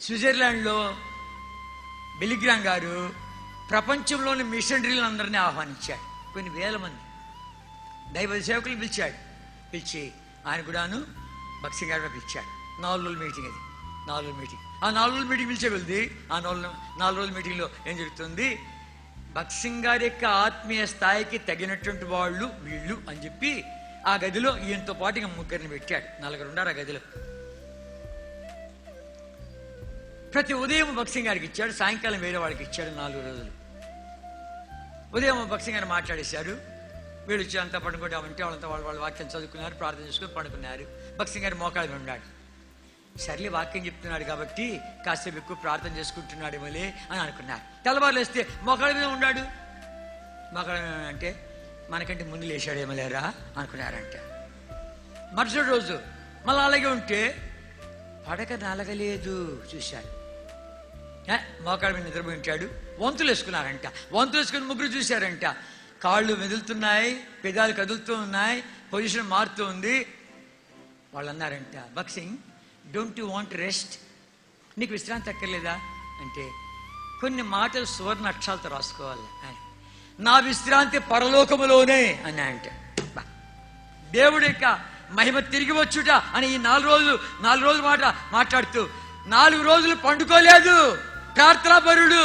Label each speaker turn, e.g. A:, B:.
A: స్విట్జర్లాండ్లో బిలిగ్రామ్ గారు ప్రపంచంలోని మిషనరీలను అందరినీ ఆహ్వానించాడు. కొన్ని వేల మంది దైవ సేవకులు పిలిచి ఆయన కూడాను భక్సింగ్ గారు పిలిచాడు. 4 రోజుల మీటింగ్. అది 4 రోజుల మీటింగ్. ఆ 4 రోజుల మీటింగ్ పిలిచే వెళ్ది. ఆ 4 రోజుల మీటింగ్లో ఏం జరుగుతుంది? భక్సింగ్ గారి యొక్క ఆత్మీయ స్థాయికి తగినటువంటి వాళ్ళు వీళ్ళు అని చెప్పి ఆ గదిలో ఈయనతో పాటు ఇంకా 3 పెట్టాడు. 4 ఉన్నారు ఆ గదిలో. ప్రతి ఉదయం భక్సింగ్ గారికి ఇచ్చాడు, సాయంకాలం వేరే వాళ్ళకి ఇచ్చాడు. 4 రోజులు. ఉదయం భక్సింగ్ గారు మాట్లాడేశారు. వీళ్ళు వచ్చి అంతా పడుకుంటామంటే వాళ్ళంతా వాళ్ళ వాక్యం చదువుకున్నారు, ప్రార్థన చేసుకుని పడుకున్నారు. భక్సింగ్ గారు మోకాళ్ళ ఉన్నాడు. సర్లే వాక్యం చెప్తున్నాడు కాబట్టి కాసేపు ఎక్కువ ప్రార్థన చేసుకుంటున్నాడు మళ్ళీ అని అనుకున్నారు. తెల్లవారులు వేస్తే మోకాళ్ళ మీద ఉన్నాడు. మోకాళ్ళ అంటే మనకంటే ముందు లేచాడు ఏమలేరా అనుకున్నారంట. మరుసటి రోజు మళ్ళీ అలాగే ఉంటే పడక నలగలేదు. చూశారు, మోకాళ్ళ మీద నిద్రపోయి ఉంటాడు. వంతులు వేసుకున్నారంట. వంతులు వేసుకుని 3 చూశారంట. కాళ్ళు మెదులుతున్నాయి, పెదాలు కదులుతూ ఉన్నాయి, పొజిషన్ మారుతూ ఉంది. వాళ్ళు అన్నారంట, భక్సింగ్ డోంట్ యు వాంట్ రెస్ట్? నీకు విశ్రాంతి అక్కర్లేదా అంటే, కొన్ని మాటలు సువర్ణ అక్షరాలతో రాసుకోవాలి అని. నా విశ్రాంతి పరలోకములోనే అని అంట. దేవుడి యొక్క మహిమ తిరిగి వచ్చుట అని ఈ 4 రోజులు మాట మాట్లాడుతూ 4 రోజులు పండుకోలేదు. ప్రార్థనాపరుడు.